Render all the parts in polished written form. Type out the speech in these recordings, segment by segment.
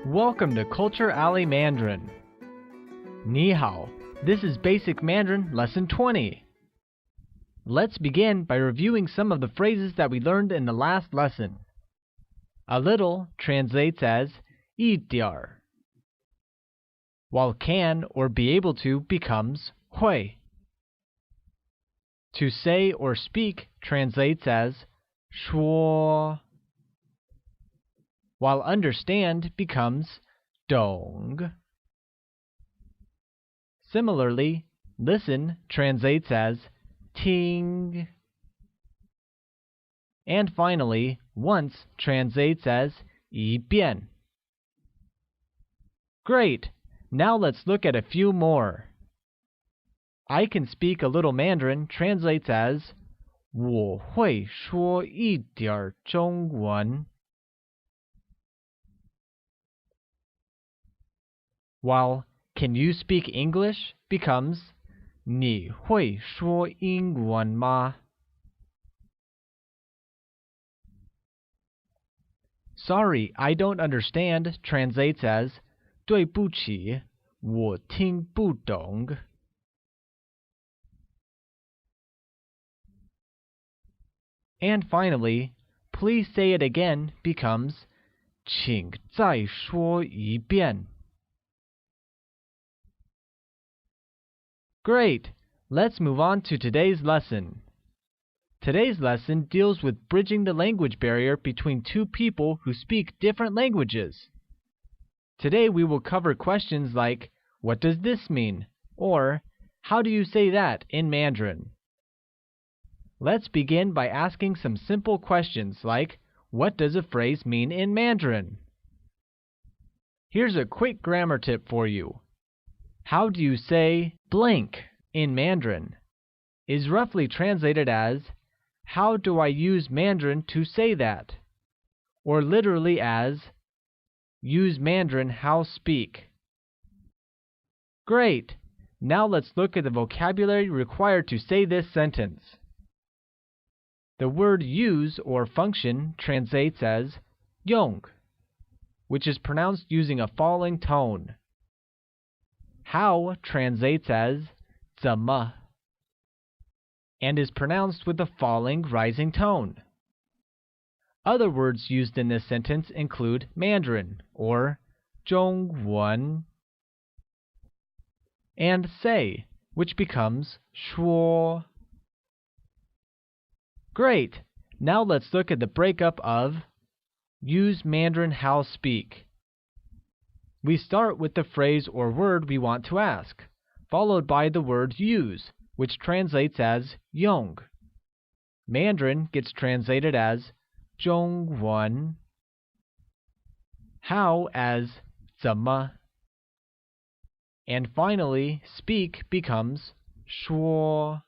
Welcome to Culture Alley Mandarin. Ni hao. This is Basic Mandarin Lesson 20. Let's begin by reviewing some of the phrases that we learned in the last lesson. A little translates as 一点儿, while can or be able to becomes 会. To say or speak translates as 说, while understand becomes 懂. Similarly, listen translates as 听. And finally, once translates as 一遍. Great! Now let's look at a few more. I can speak a little Mandarin translates as 我会说一点中文. While can you speak English becomes 你会说英文吗? Sorry, I don't understand translates as 对不起，我听不懂. And finally, please say it again becomes 请再说一遍. Great! Let's move on to today's lesson. Today's lesson deals with bridging the language barrier between two people who speak different languages. Today we will cover questions like, what does this mean? Or, how do you say that in Mandarin? Let's begin by asking some simple questions like, what does a phrase mean in Mandarin? Here's a quick grammar tip for you. How do you say blank in Mandarin is roughly translated as how do I use Mandarin to say that? Or literally as use Mandarin how speak. Great! Now let's look at the vocabulary required to say this sentence. The word use or function translates as 用, which is pronounced using a falling tone. How translates as 怎么 and is pronounced with a falling rising tone. Other words used in this sentence include Mandarin or 中文 and say, which becomes 说. Great! Now let's look at the breakup of use Mandarin how speak. We start with the phrase or word we want to ask, followed by the word use, which translates as 用. Mandarin gets translated as 中文, how as 怎么, and finally speak becomes 说.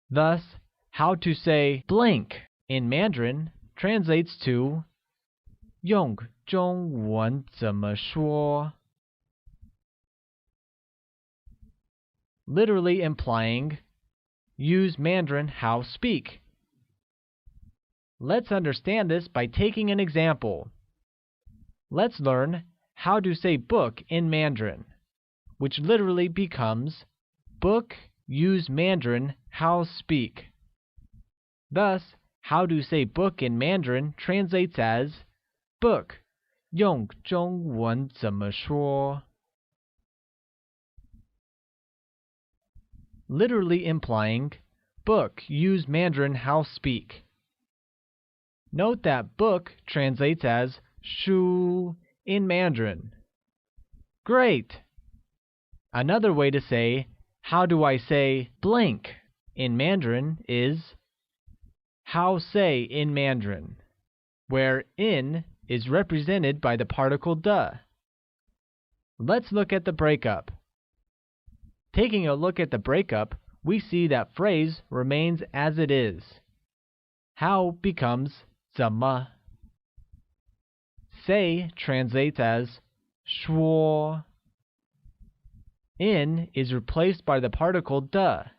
Thus, how to say blank in Mandarin translates to 用中文怎么说, literally implying use Mandarin how speak. Let's understand this by taking an example. Let's learn how to say book in Mandarin, which literally becomes book use Mandarin how speak. Thus, how to say book in Mandarin translates as book 用中文怎么说, literally implying book use Mandarin how speak. Note that book translates as 书 in Mandarin. Great! Another way to say how do I say blank in Mandarin is how say in Mandarin, where in is represented by the particle de. Let's look at the breakup. Taking a look at the breakup, we see that phrase remains as it is. How becomes 怎么. Say translates as 说. In is replaced by the particle de,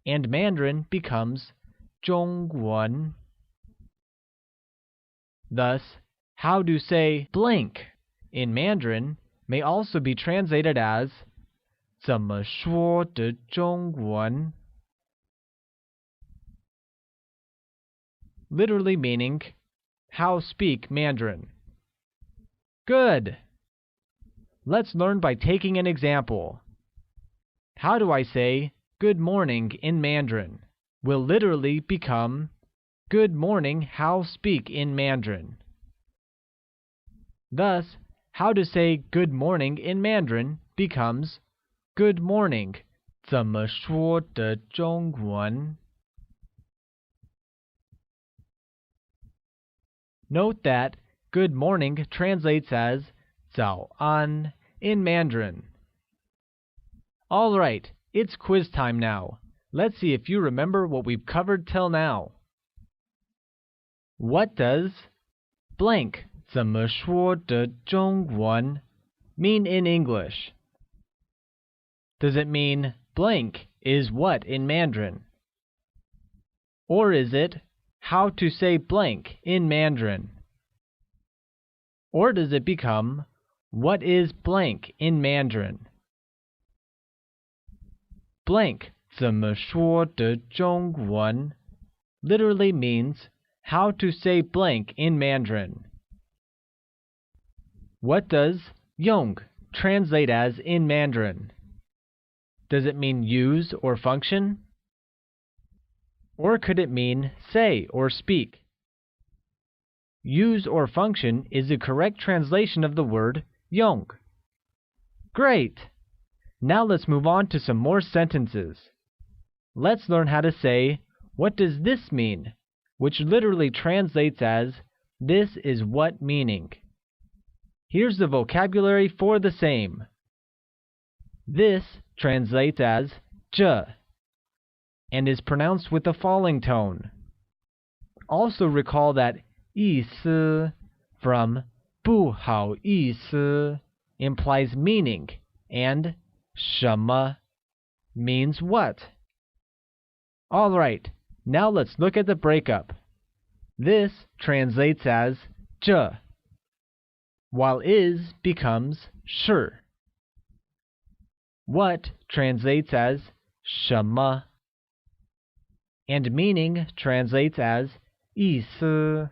and Mandarin becomes 中文. Thus, how to say blank in Mandarin may also be translated as 怎么说的中文 literally meaning how speak Mandarin. Good! Let's learn by taking an example. How do I say good morning in Mandarin will literally become good morning how speak in Mandarin. Thus, how to say good morning in Mandarin becomes good morning 怎么说的中文 Note that good morning translates as 早安 in Mandarin. Alright, it's quiz time now. Let's see if you remember what we've covered till now. What does blank 怎么说的中文 mean in English? Does it mean blank is what in Mandarin? Or is it how to say blank in Mandarin? Or does it become what is blank in Mandarin? Blank 怎么说的中文 literally means how to say blank in Mandarin. What does 用 translate as in Mandarin? Does it mean use or function? Or could it mean say or speak? Use or function is the correct translation of the word 用. Great! Now let's move on to some more sentences. Let's learn how to say, what does this mean? Which literally translates as, this is what meaning. Here's the vocabulary for the same. This translates as 这 and is pronounced with a falling tone. Also recall that 意思 from 不好意思 implies meaning and 什么 means what. Alright, now let's look at the breakup. This translates as 这 while is becomes 是. What translates as 什么 and meaning translates as 意思.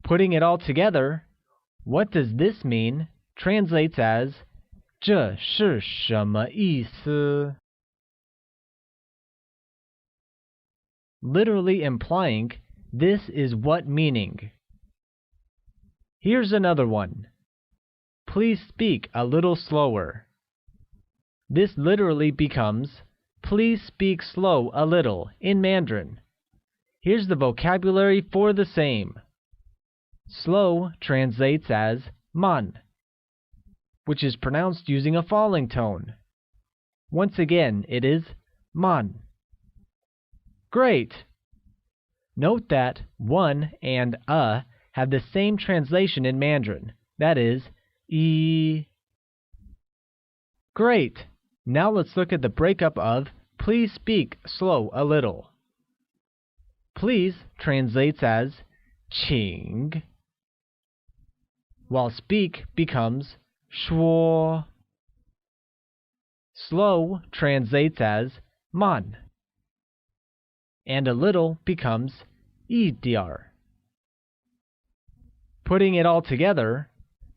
Putting it all together, what does this mean translates as 这是什么意思? Literally implying this is what meaning. Here's another one. Please speak a little slower. This literally becomes please speak slow a little in Mandarin. Here's the vocabulary for the same. Slow translates as 慢, which is pronounced using a falling tone. Once again, it is 慢. Great! Note that 1 and have the same translation in Mandarin, that is, 一. Great! Now let's look at the breakup of please speak slow a little. Please translates as 请, while speak becomes 说. Slow translates as 慢, and a little becomes 一点. Putting it all together,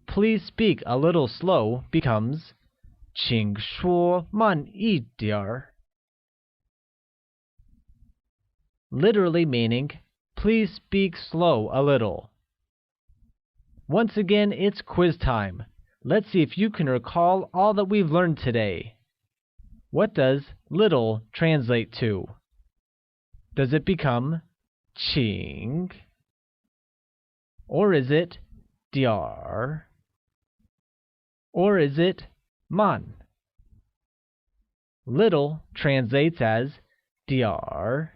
please speak a little slow becomes 请说慢一点. Literally meaning, please speak slow a little. Once again, it's quiz time. Let's see if you can recall all that we've learned today. What does little translate to? Does it become 请? Or is it 点? Or is it 慢? Little translates as 点.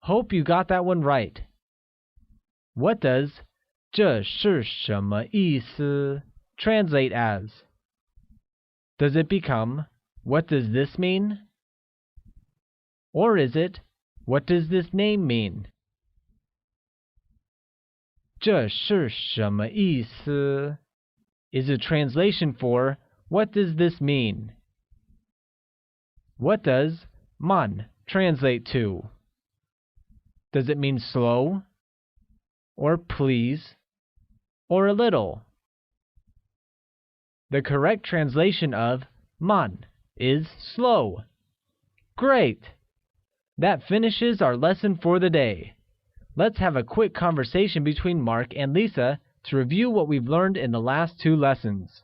Hope you got that one right. What does 这是什么意思 translate as? Does it become what does this mean? Or is it what does this name mean? 这是什么意思 is a translation for what does this mean? What does man translate to? Does it mean slow, or please, or a little? The correct translation of man is slow. Great! That finishes our lesson for the day. Let's have a quick conversation between Mark and Lisa to review what we've learned in the last 2 lessons.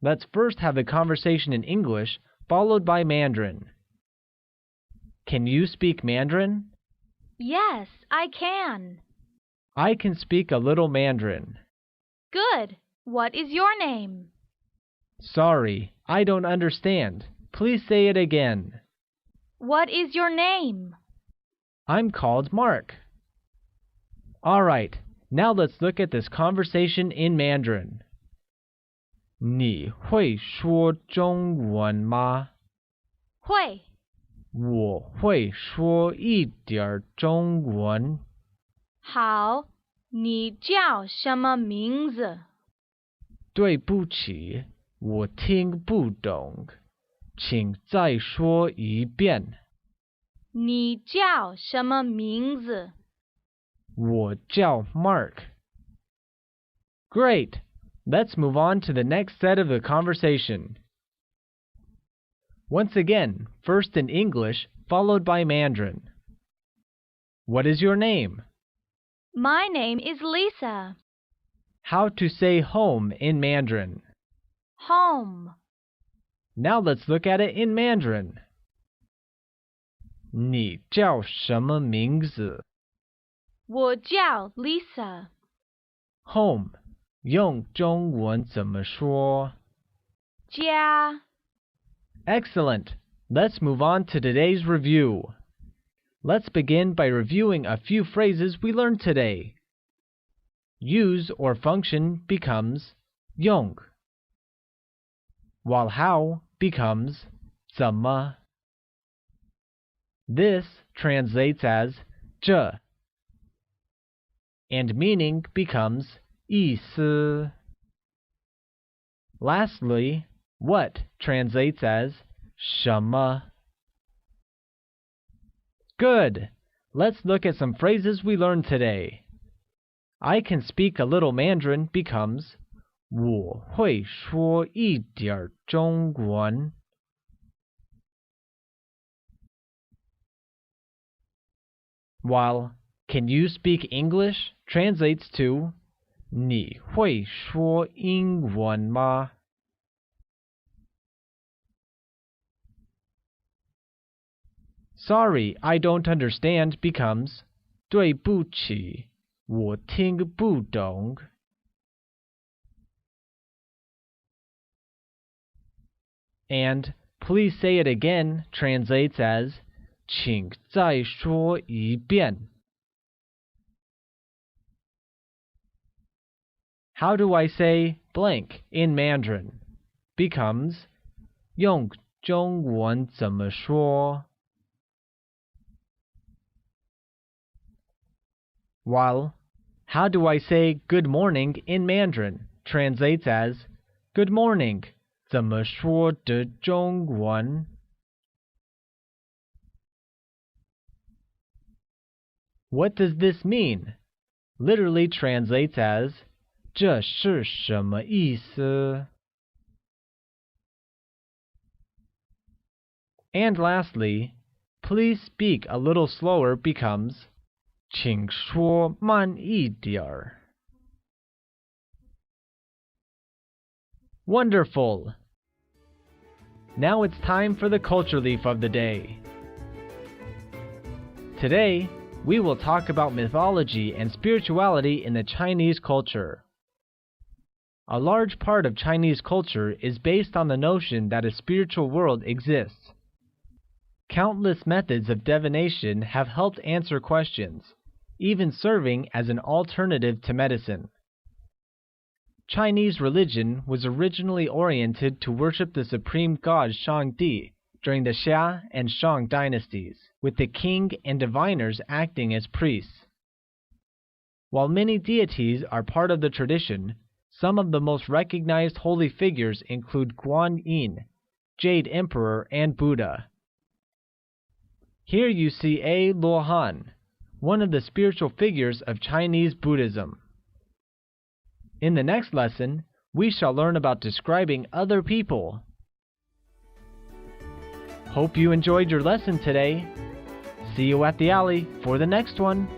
Let's first have the conversation in English, followed by Mandarin. Can you speak Mandarin? Yes, I can. I can speak a little Mandarin. Good. What is your name? Sorry, I don't understand. Please say it again. What is your name? I'm called Mark. All right, now let's look at this conversation in Mandarin. 你会说中文吗？会。我会说一点中文。好，你叫什么名字？对不起，我听不懂，请再说一遍。你叫什么名字？我叫 Mark. Great! Let's move on to the next set of the conversation. Once again, first in English, followed by Mandarin. What is your name? My name is Lisa. How to say home in Mandarin. Home. Now let's look at it in Mandarin. 你叫什么名字？我叫 Lisa. Home 用中文怎么说？家。Excellent! Let's move on to today's review. Let's begin by reviewing a few phrases we learned today. Use or function becomes 用, while how becomes 怎么. This translates as 这, and meaning becomes 意思. Lastly, what translates as 什么. Good! Let's look at some phrases we learned today. I can speak a little Mandarin becomes 我会说一点中文. While can you speak English translates to 你会说英文吗? Sorry, I don't understand becomes 对不起，我听不懂. And please say it again translates as 请再说一遍. How do I say blank in Mandarin? Becomes 用中文怎么说? While how do I say good morning in Mandarin translates as good morning, 怎么说的中文? What does this mean? Literally translates as 这是什么意思? And lastly, please speak a little slower becomes 请说慢一点儿. Wonderful! Now it's time for the culture leaf of the day. Today, we will talk about mythology and spirituality in the Chinese culture. A large part of Chinese culture is based on the notion that a spiritual world exists. Countless methods of divination have helped answer questions, even serving as an alternative to medicine. Chinese religion was originally oriented to worship the supreme god Shangdi during the Xia and Shang dynasties, with the king and diviners acting as priests. While many deities are part of the tradition, some of the most recognized holy figures include Guan Yin, Jade Emperor, and Buddha. Here you see A. Luohan, one of the spiritual figures of Chinese Buddhism. In the next lesson, we shall learn about describing other people. Hope you enjoyed your lesson today. See you at the alley for the next one.